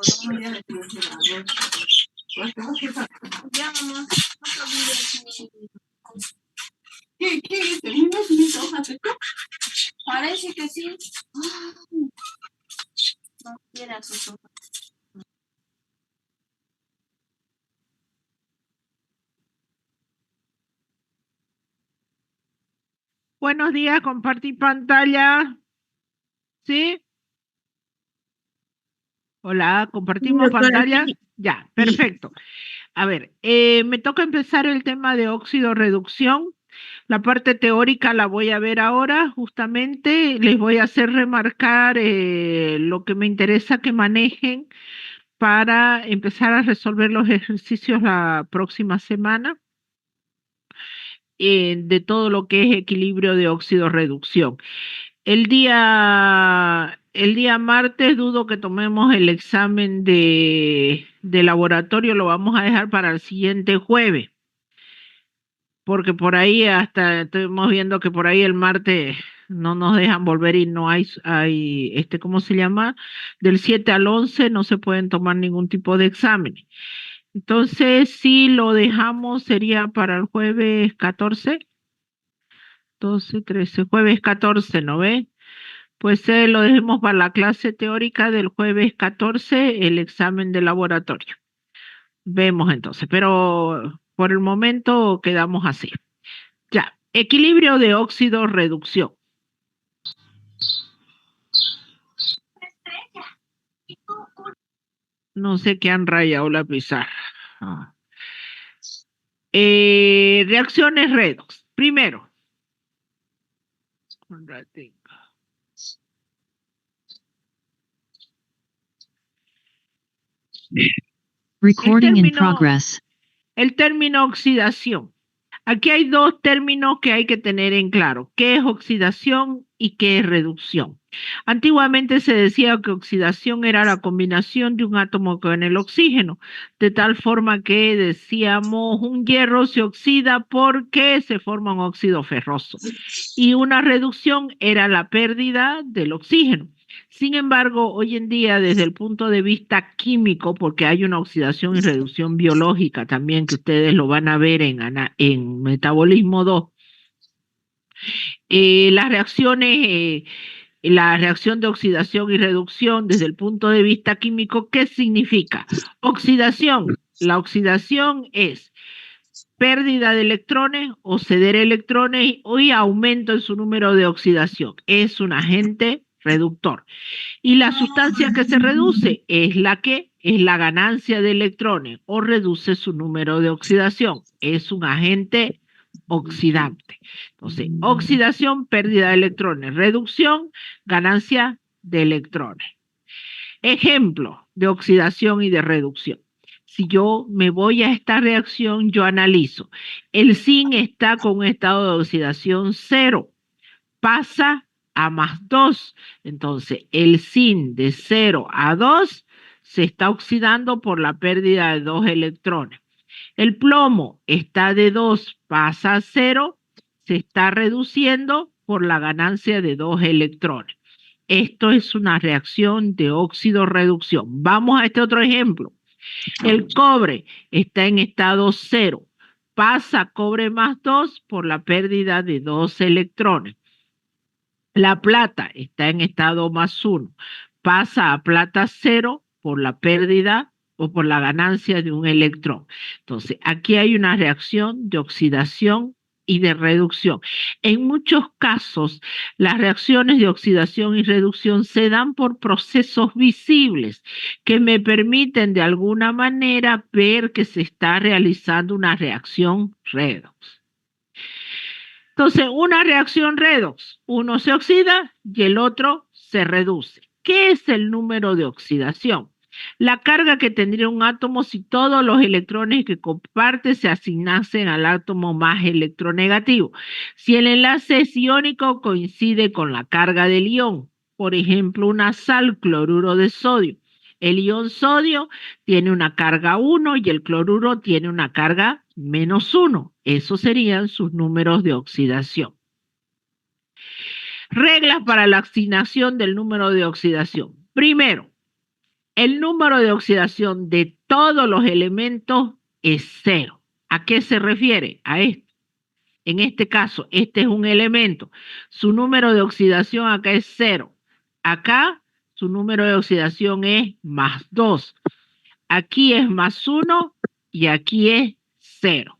Ya, mamá, no te olvides. ¿Qué es? ¿Terminas mis hojas de Parece que sí. No quiera sus hojas. Buenos días, compartir pantalla. ¿Sí? Hola, ¿compartimos pantalla? Ya, perfecto. A ver, me toca empezar el tema de óxido reducción. La parte teórica la voy a ver ahora, justamente. Les voy a hacer remarcar lo que me interesa que manejen para empezar a resolver los ejercicios la próxima semana de todo lo que es equilibrio de óxido reducción. El día martes dudo que tomemos el examen de laboratorio, lo vamos a dejar para el siguiente jueves, porque por ahí hasta estamos viendo que por ahí el martes no nos dejan volver y no hay ¿cómo se llama? Del 7 al 11 no se pueden tomar ningún tipo de examen. Entonces, si lo dejamos sería para el jueves 14, 12, 13, jueves 14, ¿no ve? Pues lo dejemos para la clase teórica del jueves 14, el examen de laboratorio. Vemos entonces, pero por el momento quedamos así. Ya, equilibrio de óxido reducción. No sé qué han rayado la pizarra. Reacciones redox. Primero. Un ratito. Recording in progress. El término oxidación. Aquí hay dos términos que hay que tener en claro. ¿Qué es oxidación y qué es reducción? Antiguamente se decía que oxidación era la combinación de un átomo con el oxígeno, de tal forma que decíamos un hierro se oxida porque se forma un óxido ferroso. Y una reducción era la pérdida del oxígeno. Sin embargo, hoy en día, desde el punto de vista químico, porque hay una oxidación y reducción biológica también, que ustedes lo van a ver en Metabolismo 2, las reacciones, la reacción de oxidación y reducción desde el punto de vista químico, ¿qué significa? Oxidación. La oxidación es pérdida de electrones o ceder electrones y aumento en su número de oxidación. Es un agente reductor. Y la sustancia que se reduce es la ganancia de electrones o reduce su número de oxidación. Es un agente oxidante. Entonces, oxidación, pérdida de electrones. Reducción, ganancia de electrones. Ejemplo de oxidación y de reducción. Si yo me voy a esta reacción, yo analizo. El zinc está con un estado de oxidación 0. Pasa a +2. Entonces, el zinc de 0 a 2 se está oxidando por la pérdida de 2 electrones. El plomo está de 2, pasa a 0, se está reduciendo por la ganancia de 2 electrones. Esto es una reacción de óxido-reducción. Vamos a este otro ejemplo. El cobre está en estado 0, pasa a cobre +2 por la pérdida de 2 electrones. La plata está en estado +1, pasa a plata 0 por la pérdida o por la ganancia de un electrón. Entonces, aquí hay una reacción de oxidación y de reducción. En muchos casos, las reacciones de oxidación y reducción se dan por procesos visibles que me permiten de alguna manera ver que se está realizando una reacción redox. Entonces, una reacción redox, uno se oxida y el otro se reduce. ¿Qué es el número de oxidación? La carga que tendría un átomo si todos los electrones que comparte se asignasen al átomo más electronegativo. Si el enlace es iónico, coincide con la carga del ion. Por ejemplo, una sal, cloruro de sodio. El ion sodio tiene una carga 1 y el cloruro tiene una carga -1. Esos serían sus números de oxidación. Reglas para la asignación del número de oxidación. Primero, El número de oxidación de todos los elementos es 0. ¿A qué se refiere? A esto. En este caso, este es un elemento. Su número de oxidación acá es 0. Acá, su número de oxidación es más 2. Aquí es más 1 y aquí es 0.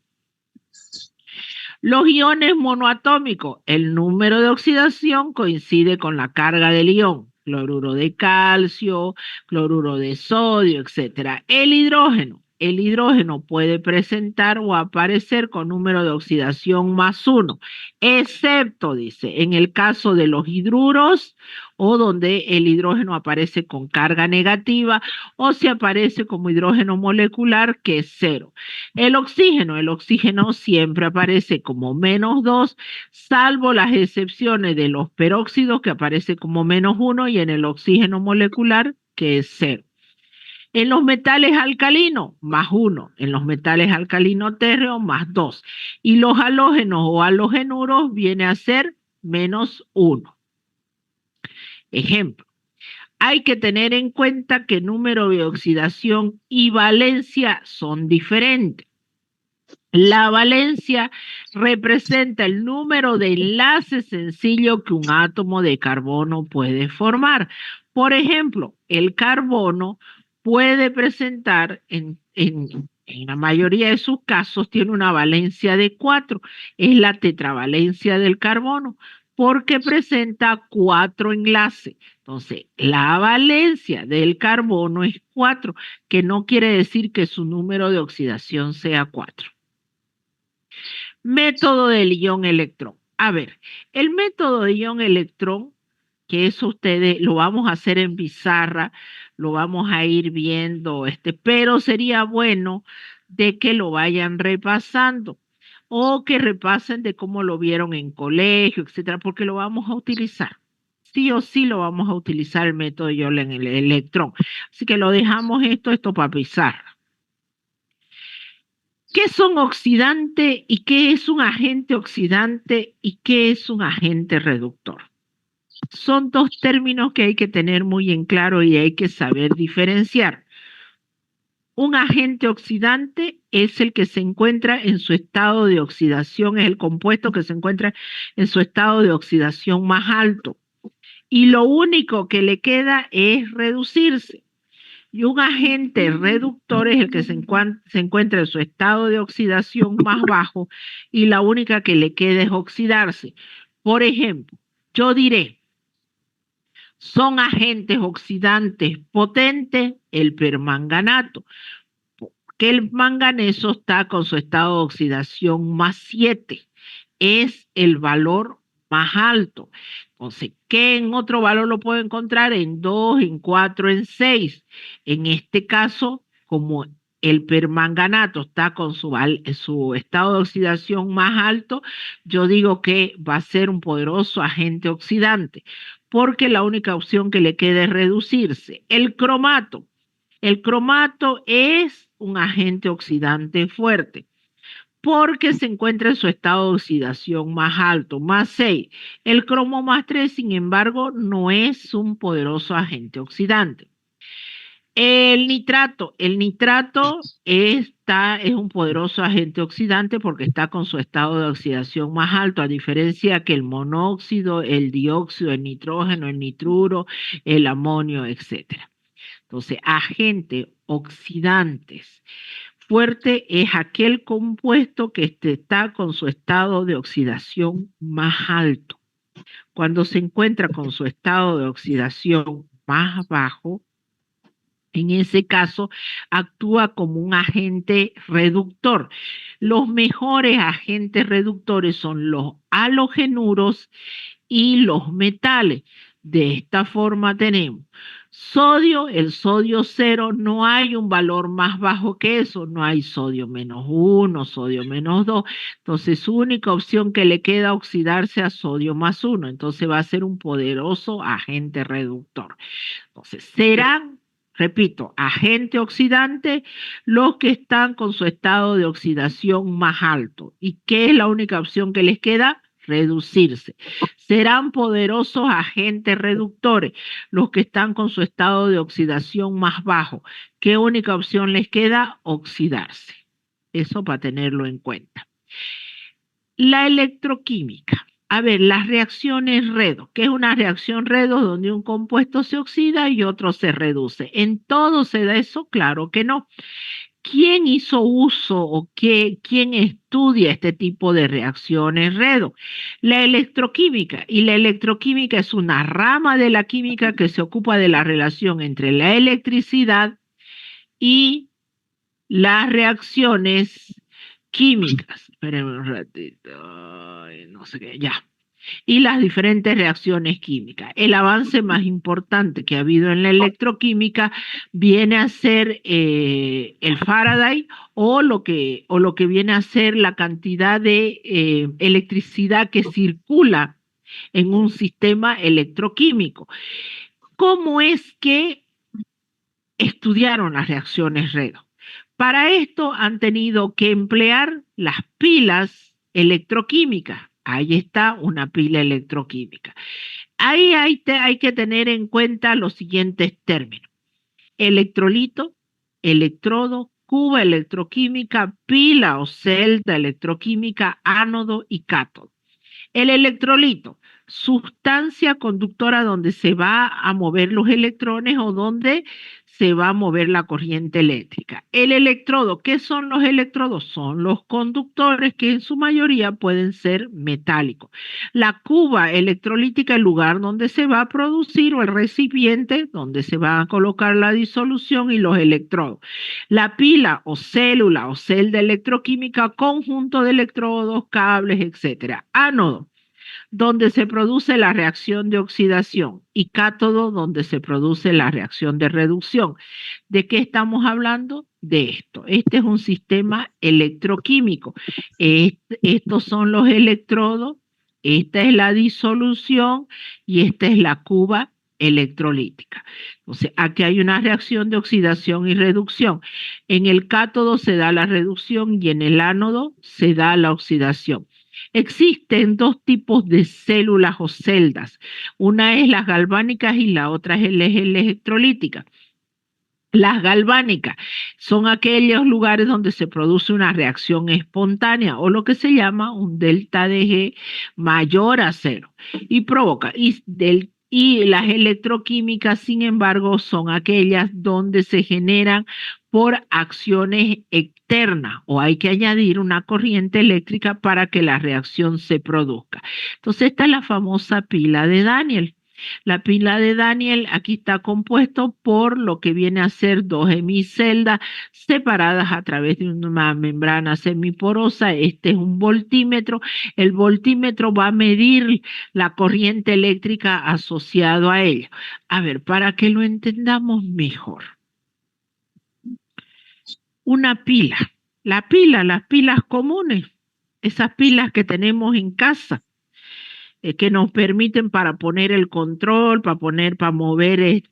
Los iones monoatómicos, el número de oxidación coincide con la carga del ion. Cloruro de calcio, cloruro de sodio, etc. El hidrógeno puede presentar o aparecer con número de oxidación más 1, excepto, dice, en el caso de los hidruros o donde el hidrógeno aparece con carga negativa o si aparece como hidrógeno molecular que es 0. El oxígeno siempre aparece como menos 2, salvo las excepciones de los peróxidos que aparece como menos 1 y en el oxígeno molecular que es 0. En los metales alcalinos, más 1. En los metales alcalinos térreos, más 2. Y los halógenos o halogenuros viene a ser menos 1. Ejemplo. Hay que tener en cuenta que número de oxidación y valencia son diferentes. La valencia representa el número de enlaces sencillos que un átomo de carbono puede formar. Por ejemplo, el carbono puede presentar, en la mayoría de sus casos, tiene una valencia de 4. Es la tetravalencia del carbono, porque presenta 4 enlaces. Entonces, la valencia del carbono es 4, que no quiere decir que su número de oxidación sea 4. Método del ion-electrón. A ver, el método de ion-electrón, que eso ustedes lo vamos a hacer en pizarra, lo vamos a ir viendo, pero sería bueno de que lo vayan repasando o que repasen de cómo lo vieron en colegio, etcétera, porque lo vamos a utilizar. Sí o sí lo vamos a utilizar el método de ion-electrón. Así que lo dejamos esto para pizarra. ¿Qué son oxidantes y qué es un agente oxidante y qué es un agente reductor? Son dos términos que hay que tener muy en claro y hay que saber diferenciar. Un agente oxidante es el que se encuentra en su estado de oxidación, es el compuesto que se encuentra en su estado de oxidación más alto. Y lo único que le queda es reducirse. Y un agente reductor es el que se encuentra en su estado de oxidación más bajo y la única que le queda es oxidarse. Por ejemplo, yo diré, son agentes oxidantes potentes el permanganato, porque el manganeso está con su estado de oxidación más 7. Es el valor más alto. Entonces, ¿qué en otro valor lo puedo encontrar? En 2, en 4, en 6. En este caso, como el permanganato está con su estado de oxidación más alto, yo digo que va a ser un poderoso agente oxidante, porque la única opción que le queda es reducirse. El cromato. El cromato es un agente oxidante fuerte, porque se encuentra en su estado de oxidación más alto, más 6. El cromo más 3, sin embargo, no es un poderoso agente oxidante. El nitrato es un poderoso agente oxidante porque está con su estado de oxidación más alto, a diferencia que el monóxido, el dióxido, el nitrógeno, el nitruro, el amonio, etc. Entonces, agentes oxidantes. Fuerte es aquel compuesto que está con su estado de oxidación más alto. Cuando se encuentra con su estado de oxidación más bajo, en ese caso actúa como un agente reductor. Los mejores agentes reductores son los halogenuros y los metales. De esta forma tenemos sodio, el sodio 0, no hay un valor más bajo que eso, no hay sodio menos 1, sodio menos 2, entonces su única opción que le queda oxidarse a sodio más 1, entonces va a ser un poderoso agente reductor. Entonces serán, repito, agente oxidante los que están con su estado de oxidación más alto. ¿Y qué es la única opción que les queda? reducirse. Serán poderosos agentes reductores los que están con su estado de oxidación más bajo. ¿Qué única opción les queda? Oxidarse. Eso para tenerlo en cuenta. La electroquímica. A ver, las reacciones redox. ¿Qué es una reacción redox? Donde un compuesto se oxida y otro se reduce. ¿En todo se da eso? Claro que no. ¿Quién hizo uso o quién estudia este tipo de reacciones redox? La electroquímica. Y la electroquímica es una rama de la química que se ocupa de la relación entre la electricidad y las reacciones químicas. Espérenme un ratito. Ay, no sé qué, ya. Y las diferentes reacciones químicas. El avance más importante que ha habido en la electroquímica viene a ser el Faraday o lo que viene a ser la cantidad de electricidad que circula en un sistema electroquímico. ¿Cómo es que estudiaron las reacciones redox? Para esto han tenido que emplear las pilas electroquímicas. Ahí está una pila electroquímica. Ahí hay que tener en cuenta los siguientes términos. Electrolito, electrodo, cuba electroquímica, pila o celda electroquímica, ánodo y cátodo. El electrolito, sustancia conductora donde se va a mover los electrones o donde se va a mover la corriente eléctrica. El electrodo, ¿qué son los electrodos? Son los conductores que en su mayoría pueden ser metálicos. La cuba electrolítica, el lugar donde se va a producir, o el recipiente donde se va a colocar la disolución y los electrodos. La pila o célula o celda electroquímica, conjunto de electrodos, cables, etc. Ánodo, donde se produce la reacción de oxidación, y cátodo, donde se produce la reacción de reducción. ¿De qué estamos hablando? De esto. Este es un sistema electroquímico. Estos son los electrodos, esta es la disolución y esta es la cuba electrolítica. Entonces, aquí hay una reacción de oxidación y reducción. En el cátodo se da la reducción y en el ánodo se da la oxidación. Existen dos tipos de células o celdas. Una es las galvánicas y la otra es la electrolítica. Las galvánicas son aquellos lugares donde se produce una reacción espontánea o lo que se llama un delta de G mayor a 0 y provoca. Y las electroquímicas, sin embargo, son aquellas donde se generan por acciones externas o hay que añadir una corriente eléctrica para que la reacción se produzca. Entonces, esta es la famosa pila de Daniel. La pila de Daniel aquí está compuesto por lo que viene a ser dos hemiceldas separadas a través de una membrana semiporosa. Este es un voltímetro. El voltímetro va a medir la corriente eléctrica asociado a ella. A ver, para que lo entendamos mejor. Una pila. La pila, las pilas comunes, esas pilas que tenemos en casa, que nos permiten para poner el control, para mover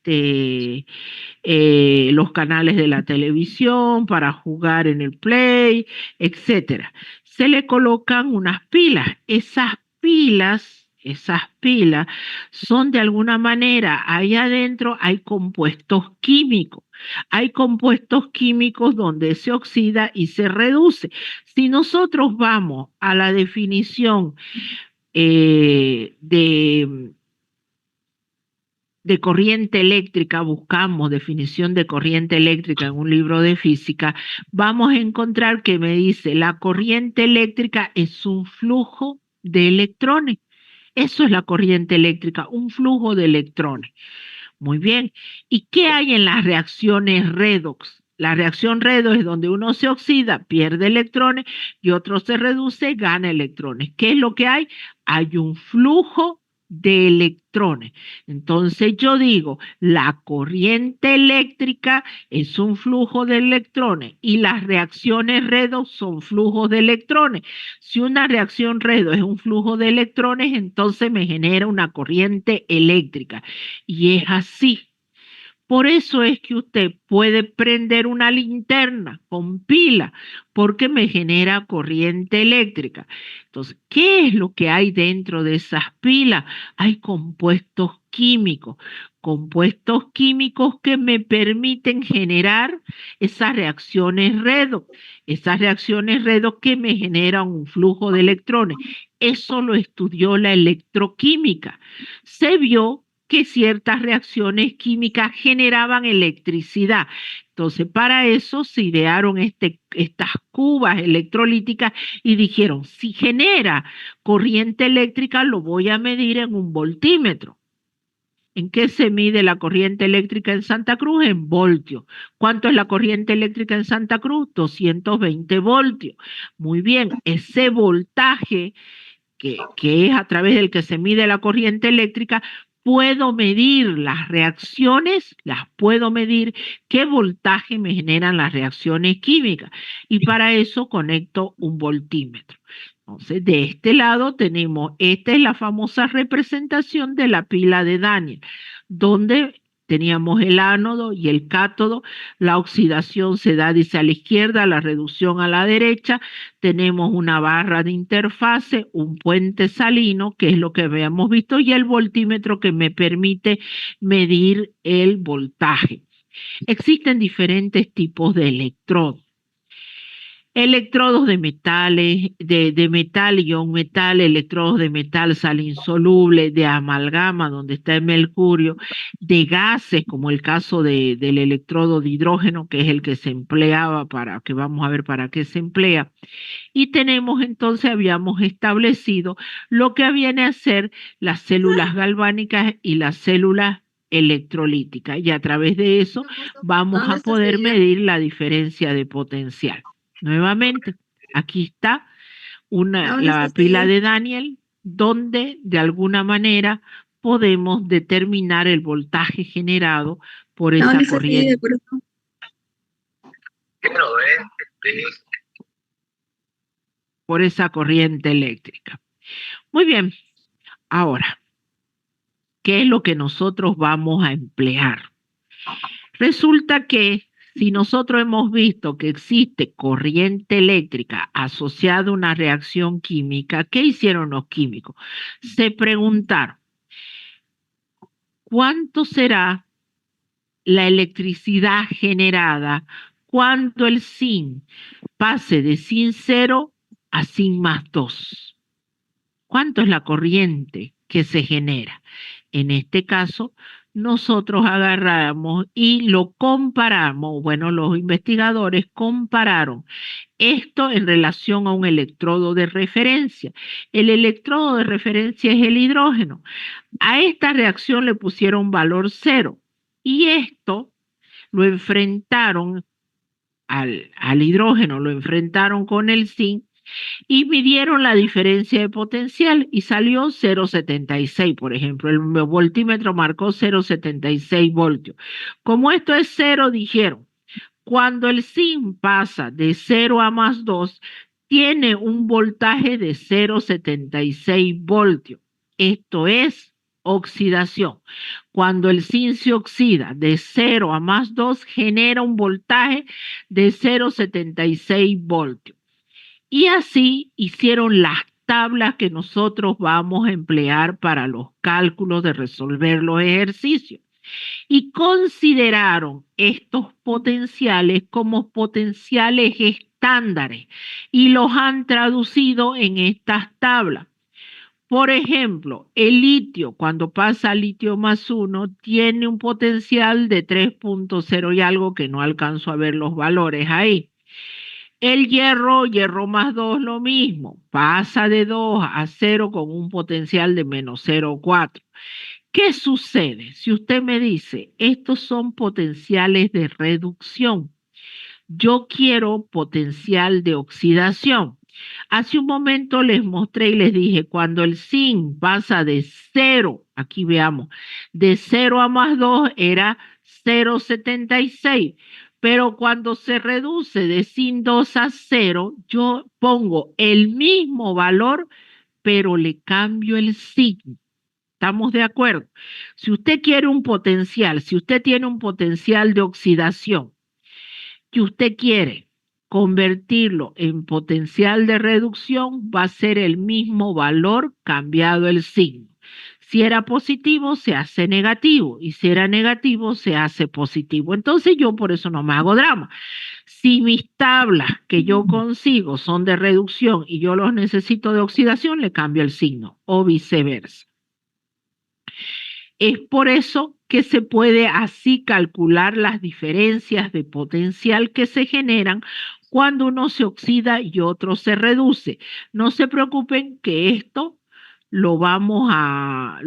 los canales de la televisión, para jugar en el Play, etcétera. Se le colocan unas pilas. Esas pilas son de alguna manera, ahí adentro hay compuestos químicos. Hay compuestos químicos donde se oxida y se reduce. Si nosotros vamos a la definición de corriente eléctrica, buscamos definición de corriente eléctrica en un libro de física, vamos a encontrar que me dice la corriente eléctrica es un flujo de electrones. Eso es la corriente eléctrica, un flujo de electrones. Muy bien. ¿Y qué hay en las reacciones redox? La reacción redox es donde uno se oxida, pierde electrones, y otro se reduce, gana electrones. ¿Qué es lo que hay? Hay un flujo de electrones. Entonces yo digo, la corriente eléctrica es un flujo de electrones y las reacciones redox son flujos de electrones. Si una reacción redox es un flujo de electrones, entonces me genera una corriente eléctrica. Y es así. Por eso es que usted puede prender una linterna con pila porque me genera corriente eléctrica. Entonces, ¿qué es lo que hay dentro de esas pilas? Hay compuestos químicos que me permiten generar esas reacciones redox que me generan un flujo de electrones. Eso lo estudió la electroquímica. Se vio que ciertas reacciones químicas generaban electricidad. Entonces, para eso se idearon estas cubas electrolíticas y dijeron, si genera corriente eléctrica, lo voy a medir en un voltímetro. ¿En qué se mide la corriente eléctrica en Santa Cruz? En voltios. ¿Cuánto es la corriente eléctrica en Santa Cruz? 220 voltios. Muy bien, ese voltaje que es a través del que se mide la corriente eléctrica, puedo medir las reacciones, las puedo medir, qué voltaje me generan las reacciones químicas. Y para eso conecto un voltímetro. Entonces, de este lado tenemos, esta es la famosa representación de la pila de Daniel, donde teníamos el ánodo y el cátodo, la oxidación se da, dice, a la izquierda, la reducción a la derecha, tenemos una barra de interfase, un puente salino, que es lo que habíamos visto, y el voltímetro que me permite medir el voltaje. Existen diferentes tipos de electrodos. Electrodos de metales, de metal, ion metal, electrodos de metal, sal insoluble, de amalgama, donde está el mercurio, de gases, como el caso del electrodo de hidrógeno, que es el que se empleaba que vamos a ver para qué se emplea. Y tenemos entonces, habíamos establecido lo que viene a ser las células galvánicas y las células electrolíticas. Y a través de eso vamos a poder medir la diferencia de potencial. Nuevamente, aquí está la pila de Daniel, donde de alguna manera podemos determinar el voltaje generado por esa corriente. Por esa corriente eléctrica. Muy bien, ahora, ¿qué es lo que nosotros vamos a emplear? Resulta que si nosotros hemos visto que existe corriente eléctrica asociada a una reacción química, ¿qué hicieron los químicos? Se preguntaron, ¿cuánto será la electricidad generada cuando el zinc pase de zinc 0 a zinc más 2? ¿Cuánto es la corriente que se genera? En este caso, nosotros agarramos y lo comparamos, bueno, los investigadores compararon esto en relación a un electrodo de referencia. El electrodo de referencia es el hidrógeno. A esta reacción le pusieron valor 0 y esto lo enfrentaron al hidrógeno, lo enfrentaron con el zinc y midieron la diferencia de potencial y salió 0,76, por ejemplo, el voltímetro marcó 0,76 voltios. Como esto es 0, dijeron, cuando el zinc pasa de 0 a más 2, tiene un voltaje de 0,76 voltios. Esto es oxidación. Cuando el zinc se oxida de 0 a más 2, genera un voltaje de 0,76 voltios. Y así hicieron las tablas que nosotros vamos a emplear para los cálculos de resolver los ejercicios. Y consideraron estos potenciales como potenciales estándares y los han traducido en estas tablas. Por ejemplo, el litio, cuando pasa a litio más 1, tiene un potencial de 3.0 y algo que no alcanzo a ver los valores ahí. El hierro más 2, lo mismo, pasa de 2 a 0 con un potencial de menos 0,4. ¿Qué sucede? Si usted me dice, estos son potenciales de reducción, yo quiero potencial de oxidación. Hace un momento les mostré y les dije, cuando el zinc pasa de 0, aquí veamos, de 0 a más 2 era 0,76. Pero cuando se reduce de zinc 2 a 0, yo pongo el mismo valor, pero le cambio el signo. ¿Estamos de acuerdo? Si usted quiere un potencial, si usted tiene un potencial de oxidación, que usted quiere convertirlo en potencial de reducción, va a ser el mismo valor cambiado el signo. Si era positivo, se hace negativo, y si era negativo, se hace positivo. Entonces yo por eso no me hago drama. Si mis tablas que yo consigo son de reducción y yo los necesito de oxidación, le cambio el signo, o viceversa. Es por eso que se puede así calcular las diferencias de potencial que se generan cuando uno se oxida y otro se reduce. No se preocupen que esto lo vamos a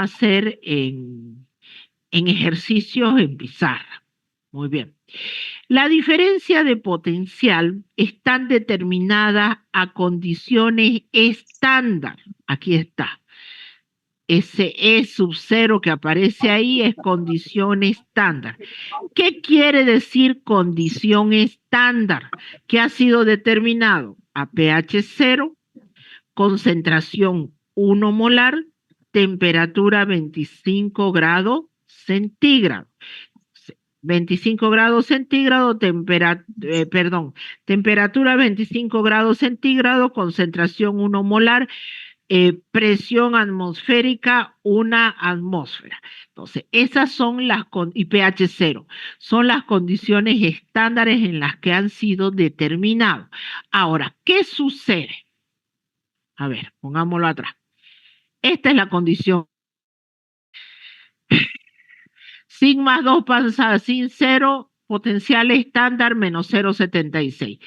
hacer en ejercicios en pizarra. Muy bien. La diferencia de potencial están determinadas a condiciones estándar. Aquí está. Ese E sub 0 que aparece ahí es condición estándar. ¿Qué quiere decir condición estándar? Que ha sido determinado a pH 0, concentración 1 molar, temperatura 25 grados centígrados. 25 grados centígrados, temperatura 25 grados centígrados, concentración 1 molar, presión atmosférica 1 atmósfera. Entonces, esas son y pH 0, son las condiciones estándares en las que han sido determinados. Ahora, ¿qué sucede? A ver, pongámoslo atrás. Esta es la condición. Sin más 2 pasa sin 0, potencial estándar menos 0,76.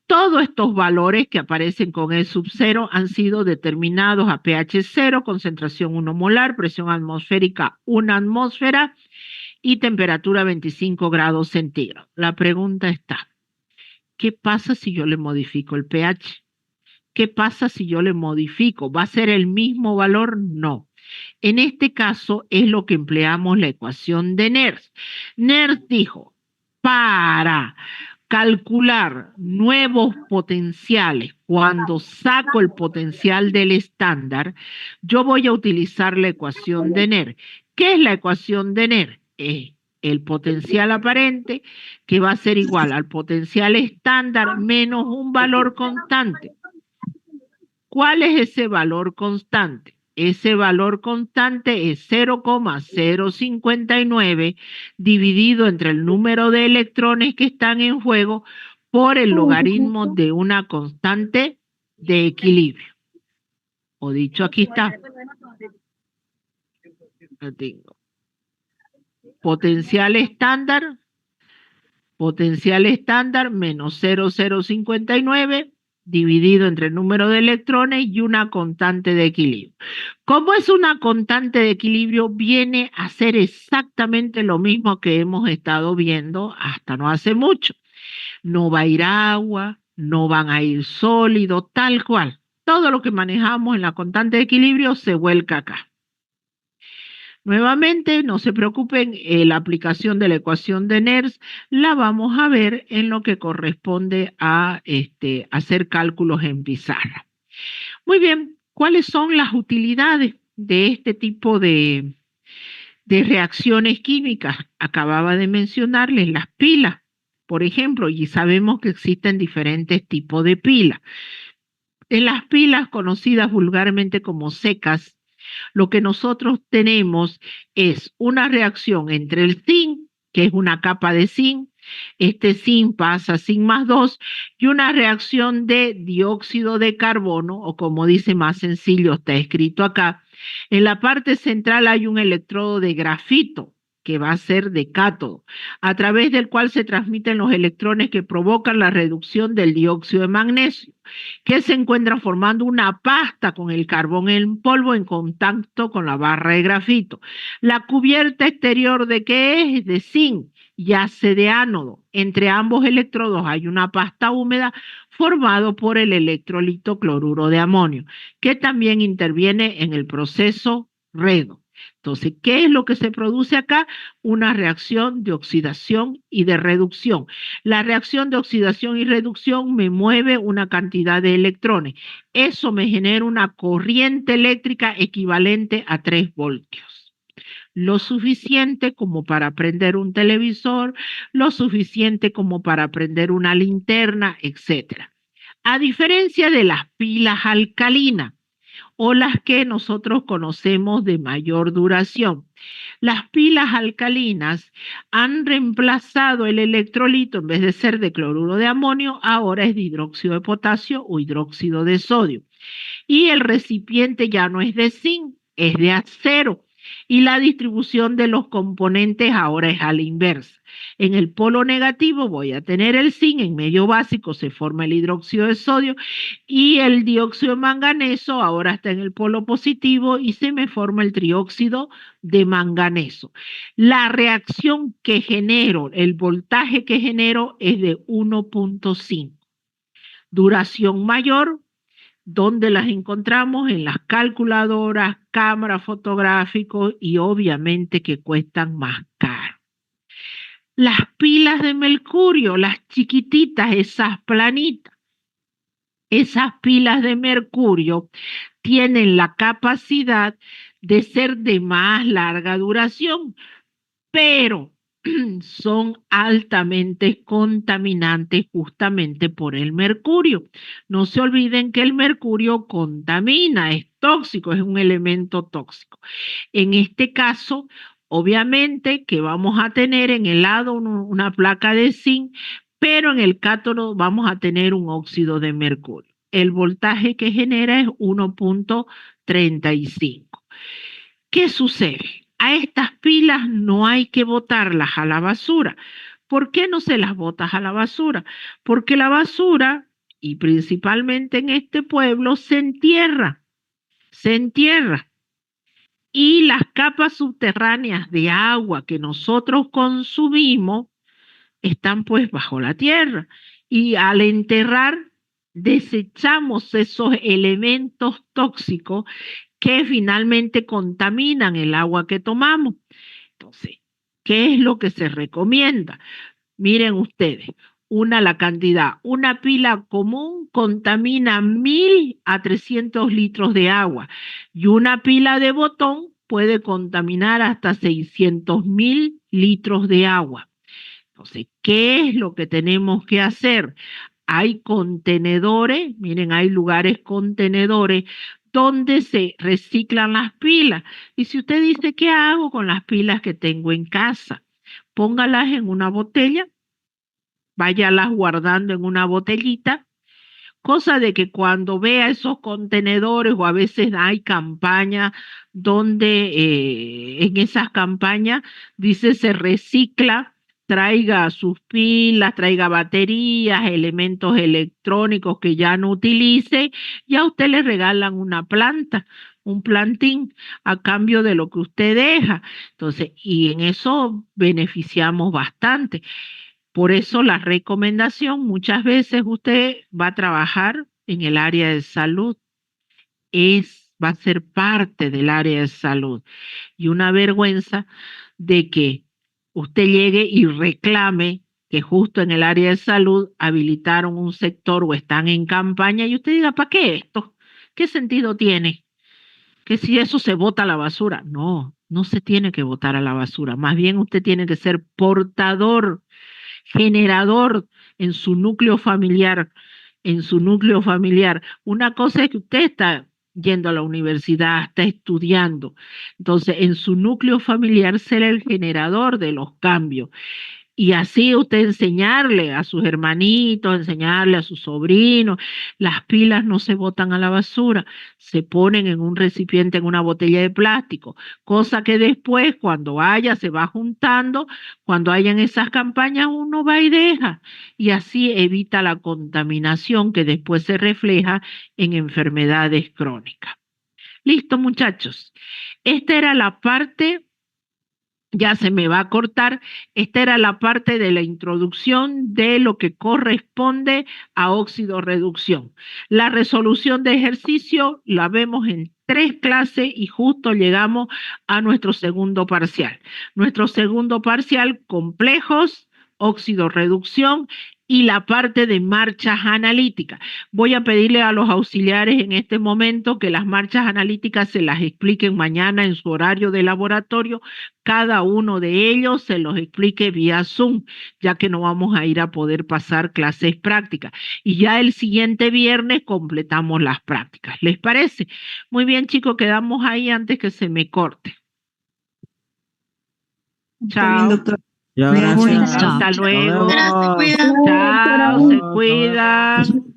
Todos estos valores que aparecen con E sub 0 han sido determinados a pH 0, concentración 1 molar, presión atmosférica 1 atmósfera y temperatura 25 grados centígrados. La pregunta está, ¿qué pasa si yo le modifico el pH? ¿Qué pasa si yo le modifico? ¿Va a ser el mismo valor? No. En este caso es lo que empleamos la ecuación de Nernst. Nernst dijo, para calcular nuevos potenciales, cuando saco el potencial del estándar, yo voy a utilizar la ecuación de Nernst. ¿Qué es la ecuación de Nernst? Es el potencial aparente, que va a ser igual al potencial estándar menos un valor constante. ¿Cuál es ese valor constante? Ese valor constante es 0,059 dividido entre el número de electrones que están en juego por el logaritmo de una constante de equilibrio. O dicho, aquí está. Lo tengo. Potencial estándar menos 0,059 dividido entre el número de electrones y una constante de equilibrio. Como es una constante de equilibrio, viene a ser exactamente lo mismo que hemos estado viendo hasta no hace mucho. No va a ir agua, no van a ir sólidos, tal cual. Todo lo que manejamos en la constante de equilibrio se vuelca acá. Nuevamente, no se preocupen, la aplicación de la ecuación de Nernst la vamos a ver en lo que corresponde a hacer cálculos en pizarra. Muy bien, ¿cuáles son las utilidades de este tipo de reacciones químicas? Acababa de mencionarles las pilas, por ejemplo, y sabemos que existen diferentes tipos de pilas. En las pilas conocidas vulgarmente como secas, lo que nosotros tenemos es una reacción entre el zinc, que es una capa de zinc, este zinc pasa a zinc más 2, y una reacción de dióxido de carbono, o como dice más sencillo, está escrito acá. En la parte central hay un electrodo de grafito, que va a ser de cátodo, a través del cual se transmiten los electrones que provocan la reducción del dióxido de magnesio, que se encuentran formando una pasta con el carbón en polvo en contacto con la barra de grafito. La cubierta exterior ¿de qué es? De zinc y hace de ánodo. Entre ambos electrodos hay una pasta húmeda formado por el electrolito cloruro de amonio, que también interviene en el proceso redo. Entonces, ¿qué es lo que se produce acá? Una reacción de oxidación y de reducción. La reacción de oxidación y reducción me mueve una cantidad de electrones. Eso me genera una corriente eléctrica equivalente a 3 voltios. Lo suficiente como para prender un televisor, lo suficiente como para prender una linterna, etc. A diferencia de las pilas alcalinas, o las que nosotros conocemos de mayor duración. Las pilas alcalinas han reemplazado el electrolito, en vez de ser de cloruro de amonio, ahora es de hidróxido de potasio o hidróxido de sodio. Y el recipiente ya no es de zinc, es de acero. Y la distribución de los componentes ahora es a la inversa. En el polo negativo voy a tener el zinc, en medio básico se forma el hidróxido de sodio y el dióxido de manganeso ahora está en el polo positivo y se me forma el trióxido de manganeso. La reacción que genero, el voltaje que genero es de 1.5. Duración mayor, ¿dónde las encontramos? En las calculadoras, cámaras fotográficas y obviamente que cuestan más caro. Las pilas de mercurio, las chiquititas, esas planitas, esas pilas de mercurio tienen la capacidad de ser de más larga duración, pero son altamente contaminantes justamente por el mercurio. No se olviden que el mercurio contamina, es tóxico, es un elemento tóxico. En este caso, obviamente que vamos a tener en el lado una placa de zinc, pero en el cátodo vamos a tener un óxido de mercurio. El voltaje que genera es 1.35. ¿Qué sucede? A estas pilas no hay que botarlas a la basura. ¿Por qué no se las botas a la basura? Porque la basura, y principalmente en este pueblo, se entierra. Y las capas subterráneas de agua que nosotros consumimos están pues bajo la tierra. Y al enterrar, desechamos esos elementos tóxicos que finalmente contaminan el agua que tomamos. Entonces, ¿qué es lo que se recomienda? Miren ustedes, la cantidad. Una pila común contamina 1.000 a 300 litros de agua y una pila de botón puede contaminar hasta 600.000 litros de agua. Entonces, ¿qué es lo que tenemos que hacer? Hay contenedores, miren, hay lugares contenedores donde se reciclan las pilas. Y si usted dice, ¿qué hago con las pilas que tengo en casa? Póngalas en una botella, váyalas guardando en una botellita, cosa de que cuando vea esos contenedores, o a veces hay campañas donde en esas campañas dice se recicla, traiga sus pilas, traiga baterías, elementos electrónicos que ya no utilice, y a usted le regalan una planta, un plantín, a cambio de lo que usted deja. Entonces, y en eso beneficiamos bastante. Por eso la recomendación, muchas veces usted va a trabajar en el área de salud, va a ser parte del área de salud. Y una vergüenza de que usted llegue y reclame que justo en el área de salud habilitaron un sector o están en campaña y usted diga, ¿para qué esto? ¿Qué sentido tiene? Que si eso se bota a la basura. No, no se tiene que botar a la basura. Más bien usted tiene que ser portador, generador en su núcleo familiar, Una cosa es que usted está yendo a la universidad, está estudiando. Entonces, en su núcleo familiar ser el generador de los cambios. Y así usted enseñarle a sus hermanitos, enseñarle a sus sobrinos, las pilas no se botan a la basura, se ponen en un recipiente, en una botella de plástico, cosa que después cuando se va juntando, cuando hayan esas campañas uno va y deja, y así evita la contaminación que después se refleja en enfermedades crónicas. Listo, muchachos. Esta era la parte. Ya se me va a cortar. Esta era la parte de la introducción de lo que corresponde a óxido reducción. La resolución de ejercicio la vemos en 3 clases y justo llegamos a nuestro segundo parcial. Nuestro segundo parcial, complejos, óxido-reducción y la parte de marchas analíticas. Voy a pedirle a los auxiliares en este momento que las marchas analíticas se las expliquen mañana en su horario de laboratorio. Cada uno de ellos se los explique vía Zoom, ya que no vamos a ir a poder pasar clases prácticas. Y ya el siguiente viernes completamos las prácticas. ¿Les parece? Muy bien, chicos, quedamos ahí antes que se me corte. Chao. Ya, Recording gracias. stopped. Hasta luego. Nos vemos. Chao, se cuidan.